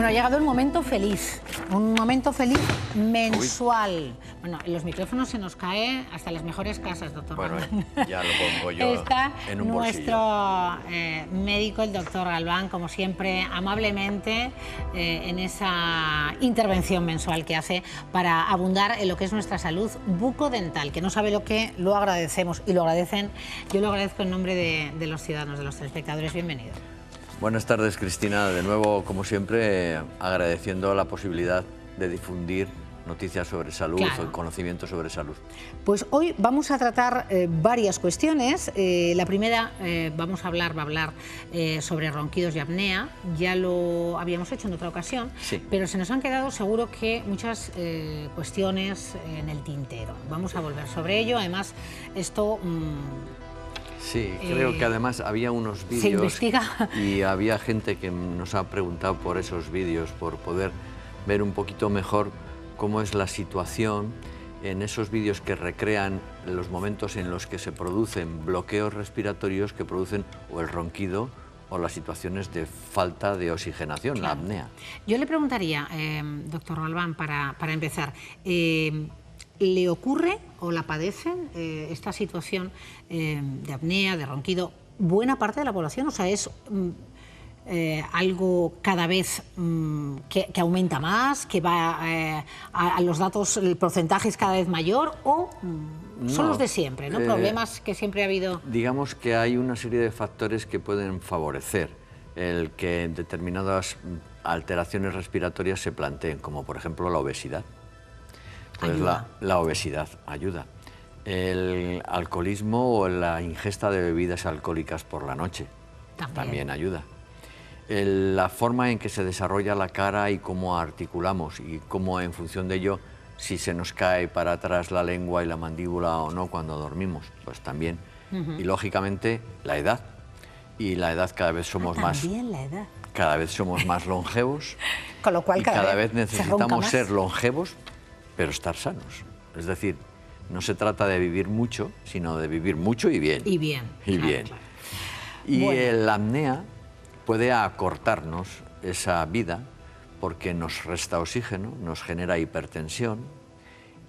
Bueno, ha llegado el momento feliz, un momento feliz mensual. Bueno, en los micrófonos se nos cae hasta las mejores casas, doctor. Bueno, ya lo pongo yo Está en un nuestro bolsillo. médico, el doctor Galván, como siempre, amablemente en esa intervención mensual que hace para abundar en lo que es nuestra salud bucodental, que no sabe lo que lo agradecemos y lo agradecen. Yo lo agradezco en nombre de los ciudadanos, de los telespectadores. Bienvenido. Buenas tardes, Cristina. De nuevo, como siempre, agradeciendo la posibilidad de difundir noticias sobre salud, Claro. conocimiento sobre salud. Pues hoy vamos a tratar varias cuestiones. La primera, va a hablar sobre ronquidos y apnea. Ya lo habíamos hecho en otra ocasión, Sí. pero se nos han quedado seguro que muchas cuestiones en el tintero. Vamos a volver sobre ello. Además, esto... Sí, creo que además había unos vídeos... Se investiga. Y había gente que nos ha preguntado por esos vídeos, por poder ver un poquito mejor cómo es la situación en esos vídeos que recrean los momentos en los que se producen bloqueos respiratorios que producen o el ronquido o las situaciones de falta de oxigenación, Claro. la apnea. Yo le preguntaría, doctor Galván, para empezar, ¿le ocurre o la padecen esta situación de apnea, de ronquido, buena parte de la población? O sea, ¿es algo cada vez que aumenta más, que va a los datos, el porcentaje es cada vez mayor, o son No, los de siempre, ¿no? Problemas que siempre ha habido? Digamos que hay una serie de factores que pueden favorecer el que determinadas alteraciones respiratorias se planteen, como por ejemplo la obesidad. Pues Ayuda. la obesidad ayuda. El alcoholismo o la ingesta de bebidas alcohólicas por la noche también ayuda. La forma en que se desarrolla la cara y cómo articulamos y cómo en función de ello si se nos cae para atrás la lengua y la mandíbula o no cuando dormimos, pues también. Y lógicamente la edad. Y la edad cada vez somos más... También la edad. Cada vez somos más longevos. Con lo cual y cada vez se ronca necesitamos más. ser longevos, pero estar sanos. Es decir, no se trata de vivir mucho, sino de vivir mucho y bien. Y bien. Y claro, bien. claro. Y Bueno. la apnea puede acortarnos esa vida porque nos resta oxígeno, nos genera hipertensión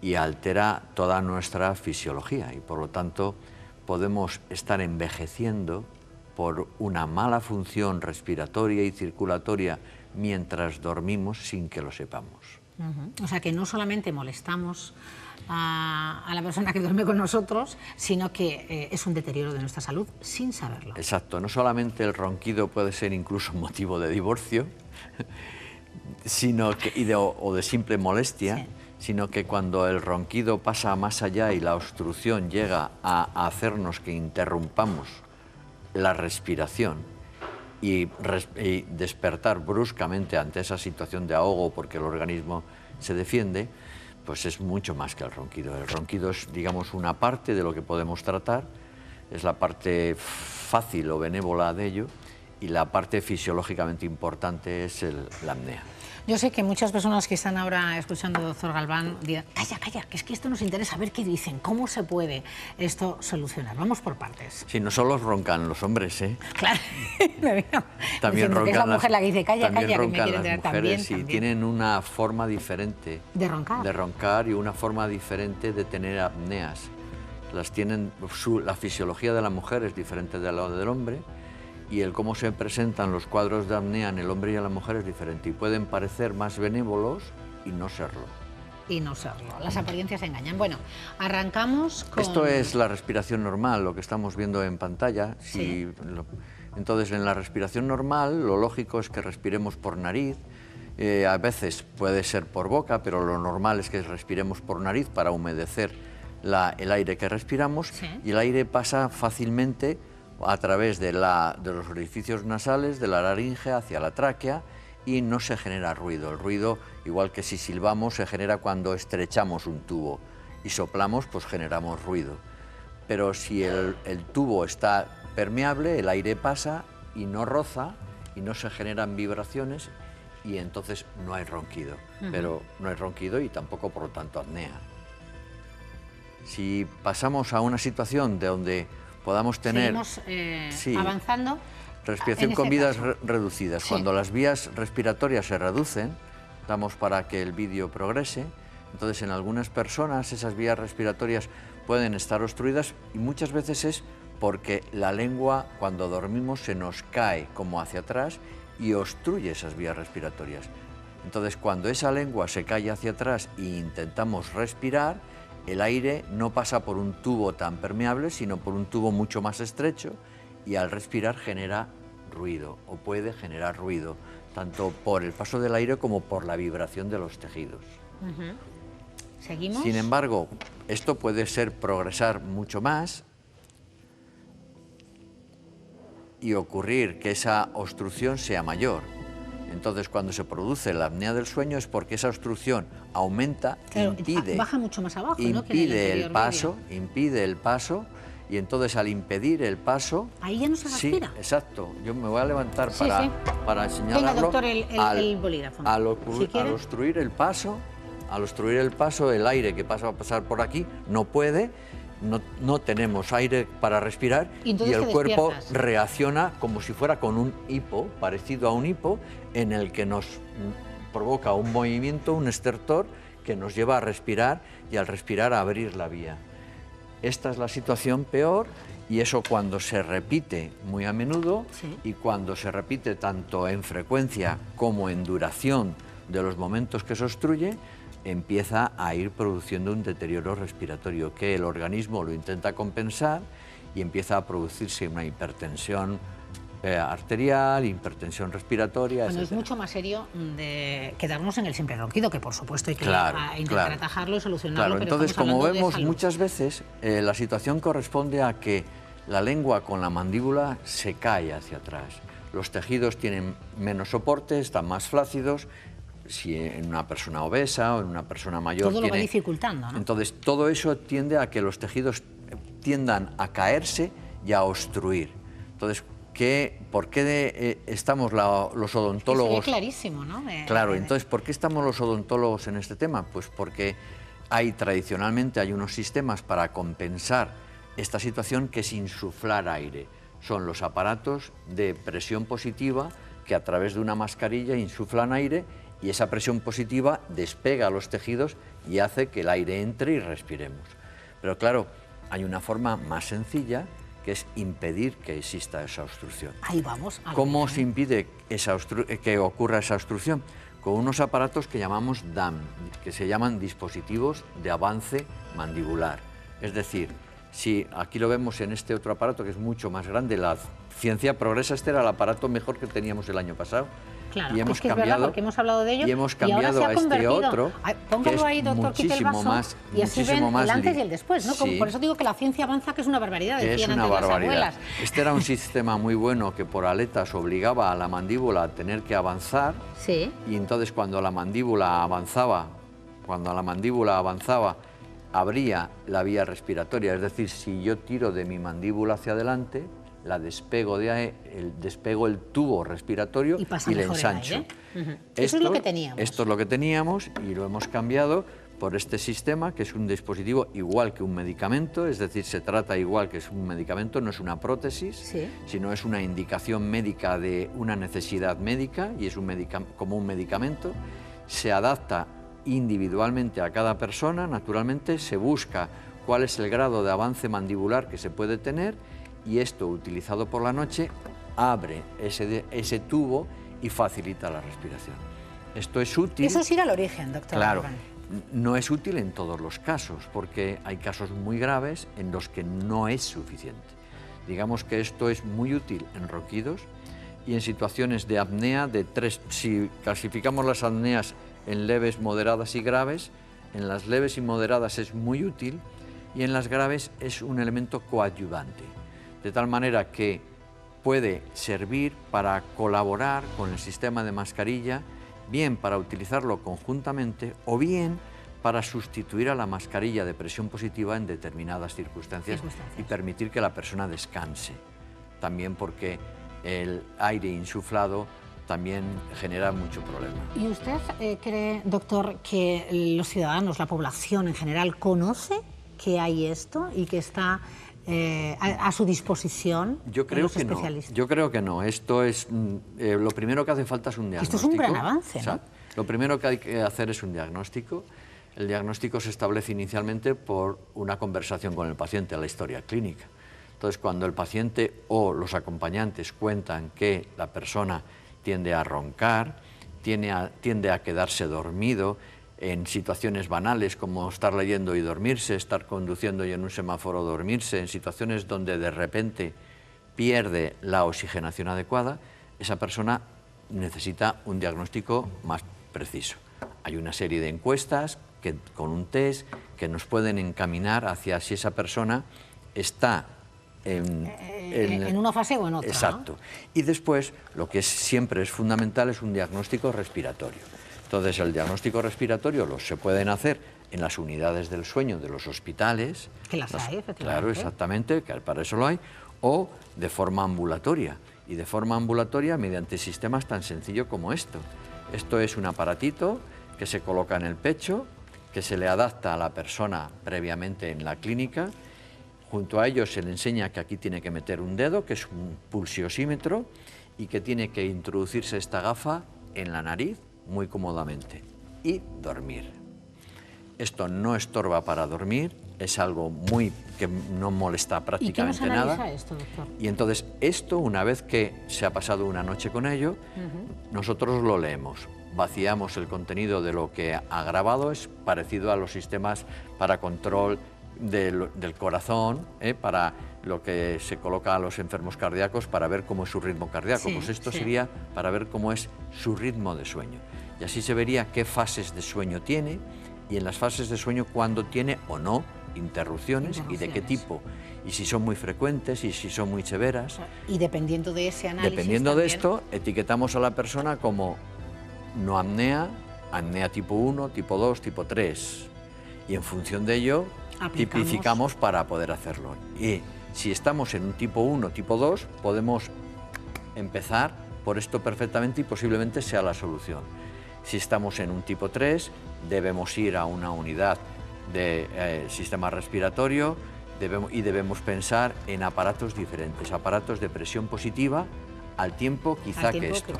y altera toda nuestra fisiología y por lo tanto podemos estar envejeciendo por una mala función respiratoria y circulatoria mientras dormimos sin que lo sepamos. O sea, que no solamente molestamos a la persona que duerme con nosotros, sino que es un deterioro de nuestra salud sin saberlo. Exacto, no solamente el ronquido puede ser incluso motivo de divorcio sino que, o de simple molestia, Sí. sino que cuando el ronquido pasa más allá y la obstrucción llega a hacernos que interrumpamos la respiración y despertar bruscamente ante esa situación de ahogo porque el organismo se defiende, pues es mucho más que el ronquido. El ronquido es, digamos, una parte de lo que podemos tratar, es la parte fácil o benévola de ello, y la parte fisiológicamente importante es la apnea. Yo sé que muchas personas que están ahora escuchando al doctor Galván dirán, calla, calla, que es que esto nos interesa, a ver qué dicen, cómo se puede esto solucionar. Vamos por partes. Sí, no solo roncan los hombres, ¿eh? Claro, También diciendo que es la roncan mujer la que dice, calla, también calla, que me roncan quiere las enterar mujeres también. y tienen una forma diferente De roncar. de roncar y una forma diferente de tener apneas. La fisiología de la mujer es diferente de la del hombre y el cómo se presentan los cuadros de apnea en el hombre y en la mujer es diferente y pueden parecer más benévolos y no serlo. Y no serlo. Las apariencias engañan. Bueno, arrancamos con... Esto es la respiración normal, lo que estamos viendo en pantalla. Sí. Entonces, en la respiración normal, lo lógico es que respiremos por nariz. A veces puede ser por boca, pero lo normal es que respiremos por nariz para humedecer el aire que respiramos. Sí. Y el aire pasa fácilmente a través de los orificios nasales, de la laringe hacia la tráquea y no se genera ruido. El ruido, igual que si silbamos, se genera cuando estrechamos un tubo y soplamos, pues generamos ruido. Pero si el tubo está permeable, el aire pasa y no roza y no se generan vibraciones y entonces no hay ronquido. Pero no hay ronquido y tampoco, por lo tanto, apnea. Si pasamos a una situación de donde podamos tener... Seguimos Sí. avanzando. Respiración con vías reducidas. Sí. Cuando las vías respiratorias se reducen, damos para que el vídeo progrese, entonces en algunas personas esas vías respiratorias pueden estar obstruidas y muchas veces es porque la lengua cuando dormimos se nos cae como hacia atrás y obstruye esas vías respiratorias. Entonces cuando esa lengua se cae hacia atrás e intentamos respirar, el aire no pasa por un tubo tan permeable, sino por un tubo mucho más estrecho y al respirar genera ruido o puede generar ruido, tanto por el paso del aire como por la vibración de los tejidos. ¿Seguimos? Sin embargo, esto puede progresar mucho más y ocurrir que esa obstrucción sea mayor. Entonces, cuando se produce la apnea del sueño es porque esa obstrucción aumenta, claro, baja mucho más abajo, impide el paso, y entonces al impedir el paso... Ahí ya no se respira. Sí, exacto. Yo me voy a levantar para señalarlo. Venga, doctor, el bolígrafo. Al obstruir el paso, el aire que va a pasar por aquí no puede, no tenemos aire para respirar y el cuerpo reacciona como si fuera con un hipo, parecido a un hipo, en el que nos provoca un movimiento, un estertor, que nos lleva a respirar y al respirar a abrir la vía. Esta es la situación peor y eso cuando se repite muy a menudo y cuando se repite tanto en frecuencia como en duración de los momentos que se obstruye, empieza a ir produciendo un deterioro respiratorio que el organismo lo intenta compensar y empieza a producirse una hipertensión arterial, hipertensión respiratoria, Bueno, etcétera. Es mucho más serio de quedarnos en el simple ronquido, que por supuesto hay que intentar atajarlo y solucionarlo. Claro, entonces como vemos muchas veces la situación corresponde a que la lengua con la mandíbula se cae hacia atrás. Los tejidos tienen menos soporte, están más flácidos. Si en una persona obesa o en una persona mayor todo lo va dificultando, ¿no? Entonces todo eso tiende a que los tejidos tiendan a caerse y a obstruir. Entonces, ¿por qué estamos los odontólogos? Es clarísimo, ¿no? Claro, entonces, ¿por qué estamos los odontólogos en este tema? Pues porque tradicionalmente hay unos sistemas para compensar esta situación que es insuflar aire. Son los aparatos de presión positiva que a través de una mascarilla insuflan aire y esa presión positiva despega los tejidos y hace que el aire entre y respiremos. Pero claro, hay una forma más sencilla que es impedir que exista esa obstrucción. Ahí vamos. ¿Cómo se impide que ocurra esa obstrucción? Con unos aparatos que llamamos DAM, que se llaman dispositivos de avance mandibular. Es decir, si aquí lo vemos en este otro aparato que es mucho más grande, la ciencia progresa, este era el aparato mejor que teníamos el año pasado. Claro, es que es verdad, porque hemos hablado de ello y hemos cambiado a este otro. Póngalo ahí, doctor, quite el vaso y así ven el antes y el después, ¿no? Sí. Por eso digo que la ciencia avanza, que es una barbaridad, decían antes las abuelas. Este era un sistema muy bueno que por aletas obligaba a la mandíbula a tener que avanzar. Sí. Y entonces cuando la mandíbula avanzaba, abría la vía respiratoria. Es decir, si yo tiro de mi mandíbula hacia adelante, despego el tubo respiratorio y le ensancho. Eso es lo que teníamos. Esto es lo que teníamos y lo hemos cambiado por este sistema, que es un dispositivo igual que un medicamento, es decir, se trata igual que es un medicamento, no es una prótesis, sino es una indicación médica de una necesidad médica y es como un medicamento. Se adapta individualmente a cada persona, naturalmente se busca cuál es el grado de avance mandibular que se puede tener y esto, utilizado por la noche, abre ese tubo y facilita la respiración. Esto es útil. Eso es ir al origen, doctor. Claro, no es útil en todos los casos, porque hay casos muy graves en los que no es suficiente. Digamos que esto es muy útil en ronquidos y en situaciones de apnea si clasificamos las apneas en leves, moderadas y graves, en las leves y moderadas es muy útil y en las graves es un elemento coadyuvante. De tal manera que puede servir para colaborar con el sistema de mascarilla, bien para utilizarlo conjuntamente o bien para sustituir a la mascarilla de presión positiva en determinadas circunstancias y permitir que la persona descanse. También porque el aire insuflado también genera mucho problema. ¿Y usted cree, doctor, que los ciudadanos, la población en general, conoce que hay esto y que está a su disposición Yo creo los que especialistas? no. Yo creo que no. Esto es lo primero que hace falta es un diagnóstico. Esto es un gran avance, ¿no? O sea, lo primero que hay que hacer es un diagnóstico. El diagnóstico se establece inicialmente por una conversación con el paciente, la historia clínica. Entonces, cuando el paciente o los acompañantes cuentan que la persona tiende a roncar, tiende a quedarse dormido en situaciones banales como estar leyendo y dormirse, estar conduciendo y en un semáforo dormirse, en situaciones donde de repente pierde la oxigenación adecuada, esa persona necesita un diagnóstico más preciso. Hay una serie de encuestas con un test que nos pueden encaminar hacia si esa persona está en una fase o en otra. Exacto. ¿No? Y después, lo que siempre es fundamental es un diagnóstico respiratorio. Entonces, el diagnóstico respiratorio se pueden hacer en las unidades del sueño de los hospitales. Que las hay, efectivamente. Claro, exactamente, que para eso lo hay. O de forma ambulatoria. Y de forma ambulatoria mediante sistemas tan sencillos como esto. Esto es un aparatito que se coloca en el pecho, que se le adapta a la persona previamente en la clínica. Junto a ello se le enseña que aquí tiene que meter un dedo, que es un pulsiosímetro, y que tiene que introducirse esta gafa en la nariz muy cómodamente y dormir. Esto no estorba para dormir, es algo que no molesta prácticamente nada. ¿Y qué nos analiza esto, doctor? Y entonces esto, una vez que se ha pasado una noche con ello, nosotros lo leemos. Vaciamos el contenido de lo que ha grabado, es parecido a los sistemas para control del corazón, para lo que se coloca a los enfermos cardíacos para ver cómo es su ritmo cardíaco. Sí, pues esto sí. sería para ver cómo es su ritmo de sueño. Y así se vería qué fases de sueño tiene y en las fases de sueño cuándo tiene o no interrupciones y de qué tipo. Y si son muy frecuentes y si son muy severas. Y dependiendo de ese análisis. Dependiendo también, de esto, etiquetamos a la persona como no apnea, apnea tipo 1, tipo 2, tipo 3. Y en función de ello, tipificamos para poder hacerlo. Y si estamos en un tipo 1, tipo 2, podemos empezar por esto perfectamente y posiblemente sea la solución. Si estamos en un tipo 3, debemos ir a una unidad de sistema respiratorio debemos pensar en aparatos diferentes, aparatos de presión positiva al tiempo quizá que esto.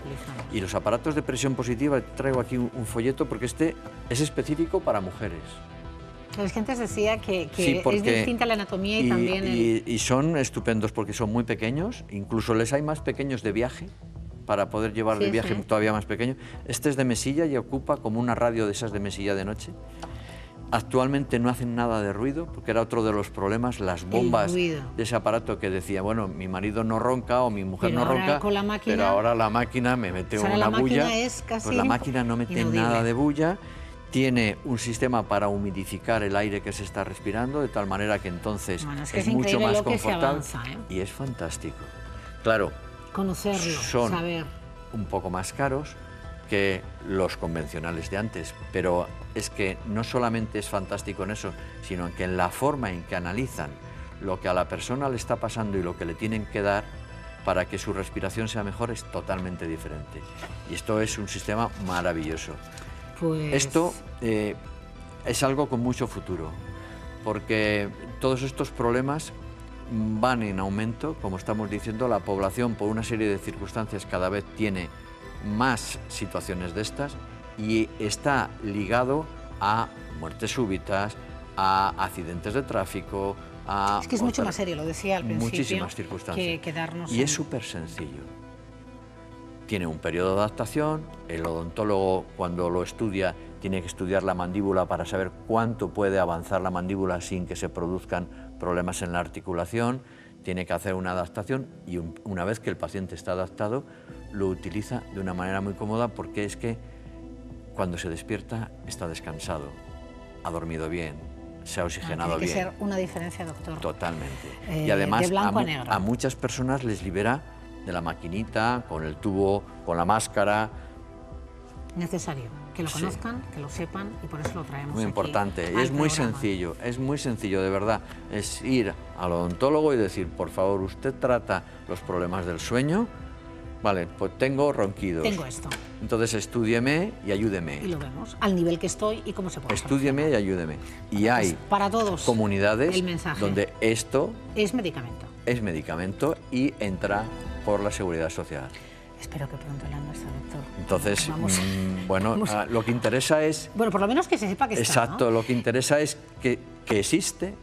Y los aparatos de presión positiva, traigo aquí un folleto porque este es específico para mujeres. La gente decía que Sí, es distinta la anatomía y también... Y son estupendos porque son muy pequeños, incluso les hay más pequeños de viaje, para poder llevar de viaje todavía más pequeño. Este es de mesilla y ocupa como una radio de esas de mesilla de noche. Actualmente no hacen nada de ruido, porque era otro de los problemas, las bombas de ese aparato que decía, bueno, mi marido no ronca o mi mujer no ronca, pero ahora la máquina me mete una bulla. Pues la máquina no mete nada de bulla. Tiene un sistema para humidificar el aire que se está respirando, de tal manera que entonces es mucho más confortable y es fantástico. Claro, conocerlo, son saber. Un poco más caros que los convencionales de antes, pero es que no solamente es fantástico en eso, sino en que en la forma en que analizan lo que a la persona le está pasando y lo que le tienen que dar para que su respiración sea mejor es totalmente diferente. Y esto es un sistema maravilloso. Pues... Esto es algo con mucho futuro, porque todos estos problemas van en aumento, como estamos diciendo, la población por una serie de circunstancias cada vez tiene más situaciones de estas y está ligado a muertes súbitas, a accidentes de tráfico, a... Es que es mucho más serio, lo decía al principio. Muchísimas circunstancias. Que darnos y es súper sencillo. Tiene un periodo de adaptación, el odontólogo cuando lo estudia tiene que estudiar la mandíbula para saber cuánto puede avanzar la mandíbula sin que se produzcan problemas en la articulación, tiene que hacer una adaptación y una vez que el paciente está adaptado lo utiliza de una manera muy cómoda porque es que cuando se despierta está descansado, ha dormido bien, se ha oxigenado bien. Tiene que ser una diferencia, doctor. Totalmente. Y además a muchas personas les libera de la maquinita, con el tubo, con la máscara. Necesario, que lo conozcan, que lo sepan y por eso lo traemos muy aquí importante, y es muy sencillo, de verdad. Es ir al odontólogo y decir, por favor, usted trata los problemas del sueño, Vale, pues tengo ronquidos. Tengo esto. Entonces estúdieme y ayúdeme. Y lo vemos, al nivel que estoy y cómo se puede Estúdieme y ayúdeme. Y hay para todos comunidades el mensaje donde esto es medicamento. Es medicamento y entra por la Seguridad Social. Espero que pronto la nuestra, doctor. Entonces, bueno, vamos. Lo que interesa es... Bueno, por lo menos que se sepa que está, exacto, ¿no? Lo que interesa es que existe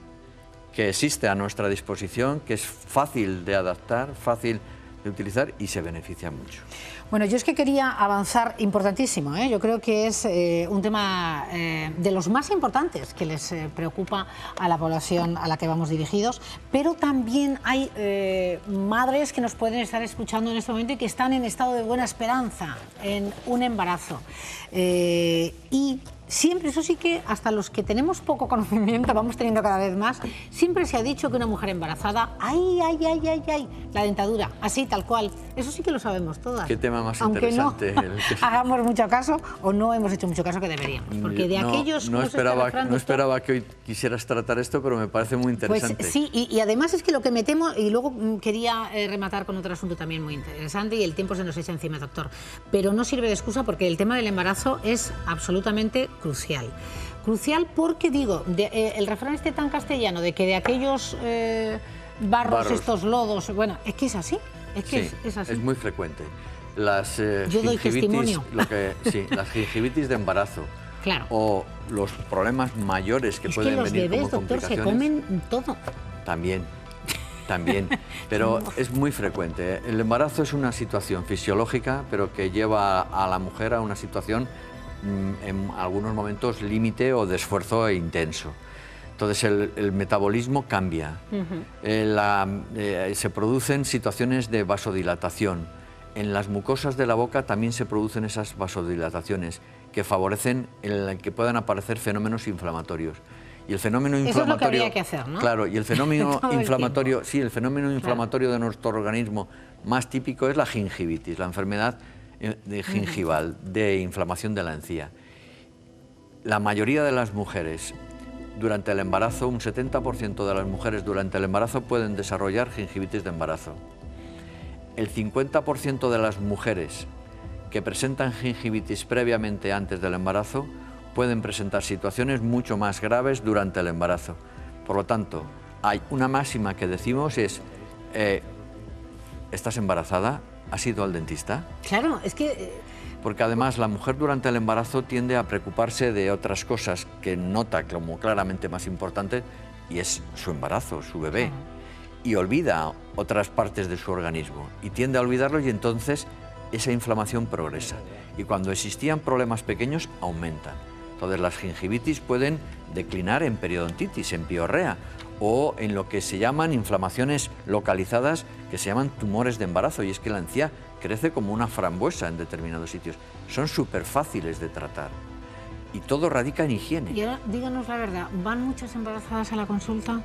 a nuestra disposición, que es fácil de adaptar, fácil de utilizar y se beneficia mucho. Bueno, yo es que quería avanzar importantísimo, ¿eh? Yo creo que es un tema de los más importantes que les preocupa a la población a la que vamos dirigidos, pero también hay madres que nos pueden estar escuchando en este momento y que están en estado de buena esperanza en un embarazo. Y siempre, eso sí que hasta los que tenemos poco conocimiento, vamos teniendo cada vez más, siempre se ha dicho que una mujer embarazada, ¡ay, la dentadura, así, tal cual! Eso sí que lo sabemos todas. Qué tema más aunque interesante. No hagamos mucho caso o no hemos hecho mucho caso que deberíamos. Porque de aquellos... No esperaba que hoy quisieras tratar esto, pero me parece muy interesante. Pues sí, y además es que lo que me temo, y luego quería rematar con otro asunto también muy interesante, y el tiempo se nos echa encima, doctor, pero no sirve de excusa porque el tema del embarazo es absolutamente crucial. Crucial porque, digo, el refrán este tan castellano de que de aquellos barros, estos lodos, bueno, es que es así, es que sí, es así. Es muy frecuente. Las Yo doy testimonio. Las gingivitis de embarazo, claro, o los problemas mayores que pueden venir los bebés, como doctor, se complicaciones. comen todo. También, pero es muy frecuente. El embarazo es una situación fisiológica, pero que lleva a la mujer a una situación en algunos momentos límite o de esfuerzo intenso. Entonces el metabolismo cambia, se producen situaciones de vasodilatación. En las mucosas de la boca también se producen esas vasodilataciones que favorecen que puedan aparecer fenómenos inflamatorios. Y el fenómeno inflamatorio... Eso es lo que habría que hacer, ¿no? Claro, y el fenómeno inflamatorio, sí, el fenómeno inflamatorio de nuestro organismo más típico es la gingivitis, la enfermedad gingival, de inflamación de la encía. La mayoría de las mujeres durante el embarazo, un 70% de las mujeres durante el embarazo pueden desarrollar gingivitis de embarazo. El 50% de las mujeres que presentan gingivitis previamente antes del embarazo pueden presentar situaciones mucho más graves durante el embarazo. Por lo tanto, hay una máxima que decimos es, ¿estás embarazada? ¿Has ido al dentista? Claro, es que... Porque además la mujer durante el embarazo tiende a preocuparse de otras cosas que nota como claramente más importantes, y es su embarazo, su bebé. Y olvida otras partes de su organismo y tiende a olvidarlo, y entonces esa inflamación progresa. Y cuando existían problemas pequeños, aumentan. Entonces las gingivitis pueden declinar en periodontitis, en piorrea, o en lo que se llaman inflamaciones localizadas, que se llaman tumores de embarazo, y es que la encía crece como una frambuesa en determinados sitios. Son súper fáciles de tratar y todo radica en higiene. Y ahora, díganos la verdad, ¿van muchas embarazadas a la consulta?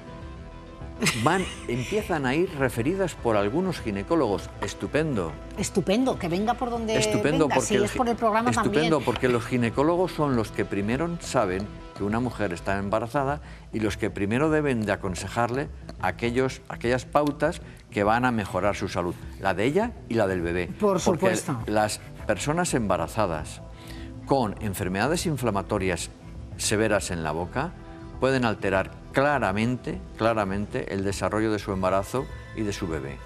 Empiezan a ir referidas por algunos ginecólogos. Estupendo. Estupendo, que venga por donde estupendo, venga, porque si es por el programa estupendo, también. porque los ginecólogos son los que primero saben que una mujer está embarazada y los que primero deben de aconsejarle aquellas pautas que van a mejorar su salud, la de ella y la del bebé. Por supuesto. Porque las personas embarazadas con enfermedades inflamatorias severas en la boca pueden alterar claramente el desarrollo de su embarazo y de su bebé.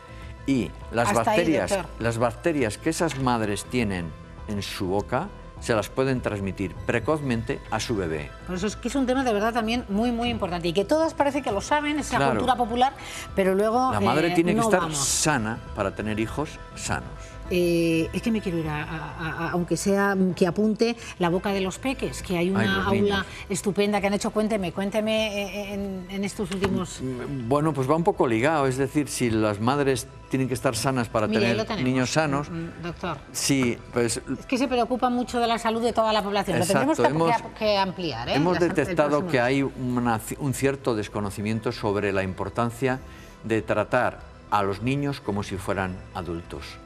Y las bacterias que esas madres tienen en su boca se las pueden transmitir precozmente a su bebé. Por eso es que es un tema de verdad también muy, muy importante y que todas parece que lo saben, es la cultura popular, pero luego la madre tiene que estar vamos. sana para tener hijos sanos. Es que me quiero ir aunque sea que apunte la boca de los peques, que hay una aula estupenda que han hecho. Cuénteme en estos últimos... Bueno, pues va un poco ligado, es decir, si las madres tienen que estar sanas para tener niños sanos... Doctor. Sí, pues... Es que se preocupa mucho de la salud de toda la población, exacto, lo tenemos que ampliar. Hemos detectado que hay un cierto desconocimiento sobre la importancia de tratar a los niños como si fueran adultos.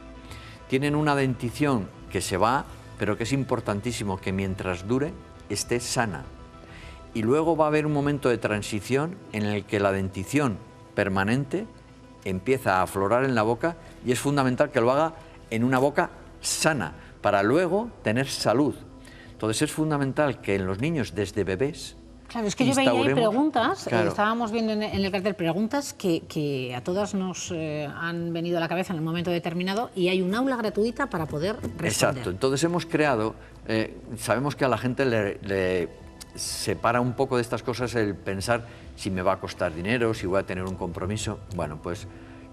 Tienen una dentición que se va, pero que es importantísimo que mientras dure esté sana. Y luego va a haber un momento de transición en el que la dentición permanente empieza a aflorar en la boca y es fundamental que lo haga en una boca sana, para luego tener salud. Entonces es fundamental que en los niños desde bebés... Claro, es que yo veía ahí preguntas, claro. Estábamos viendo en el cartel preguntas que a todas nos han venido a la cabeza en el momento determinado, y hay un aula gratuita para poder responder. Exacto, entonces hemos creado, sabemos que a la gente le separa un poco de estas cosas el pensar si me va a costar dinero, si voy a tener un compromiso. Bueno, pues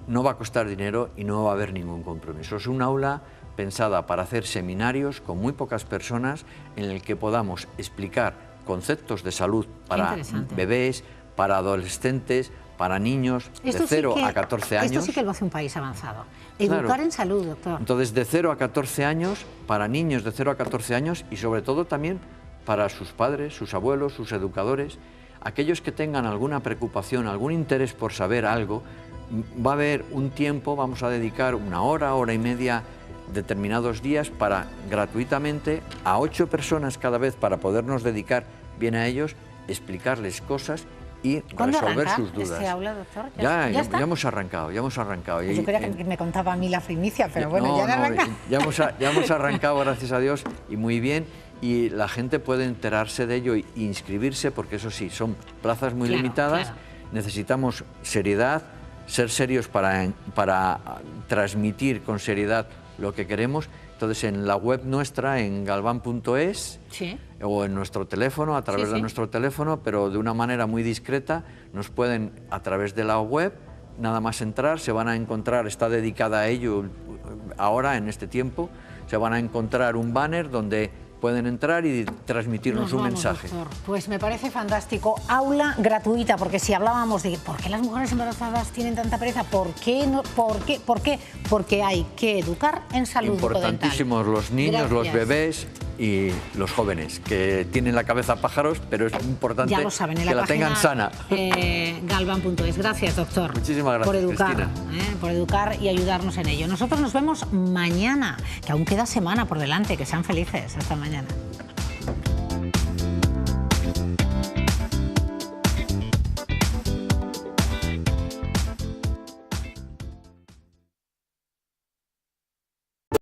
no va a costar dinero y no va a haber ningún compromiso. Es un aula pensada para hacer seminarios con muy pocas personas en el que podamos explicar conceptos de salud para bebés, para adolescentes, para niños de 0 a 14 años. Esto sí que lo hace un país avanzado. Educar en salud, doctor. Entonces, de 0 a 14 años, para niños de 0 a 14 años y sobre todo también para sus padres, sus abuelos, sus educadores, aquellos que tengan alguna preocupación, algún interés por saber algo, va a haber un tiempo, vamos a dedicar 1 hora, hora y media, determinados días para gratuitamente a 8 personas cada vez para podernos dedicar bien a ellos, explicarles cosas y resolver sus dudas. Este aula, doctor? Ya hemos arrancado, ya hemos arrancado. Pues yo creía que me contaba a mí la primicia, pero bueno, ya han arrancado. Ya hemos arrancado, gracias a Dios, y muy bien. Y la gente puede enterarse de ello e inscribirse, porque eso sí, son plazas muy limitadas. Necesitamos seriedad, ser serios para transmitir con seriedad lo que queremos. Entonces, en la web nuestra, en galvan.es, o en nuestro teléfono, a través de nuestro teléfono, pero de una manera muy discreta, nos pueden, a través de la web, nada más entrar, se van a encontrar, está dedicada a ello ahora, en este tiempo, se van a encontrar un banner donde pueden entrar y transmitirnos un mensaje. Doctor. Pues me parece fantástico. Aula gratuita, porque si hablábamos de por qué las mujeres embarazadas tienen tanta pereza, ¿por qué no? ¿Por qué? Porque hay que educar en salud bucodental. Importantísimos los niños, los bebés y los jóvenes, que tienen la cabeza pájaros, pero es importante que la tengan sana. Galvan.es. Gracias, doctor. Muchísimas gracias, por educar, Cristina. Por educar y ayudarnos en ello. Nosotros nos vemos mañana, que aún queda semana por delante, que sean felices. Hasta mañana.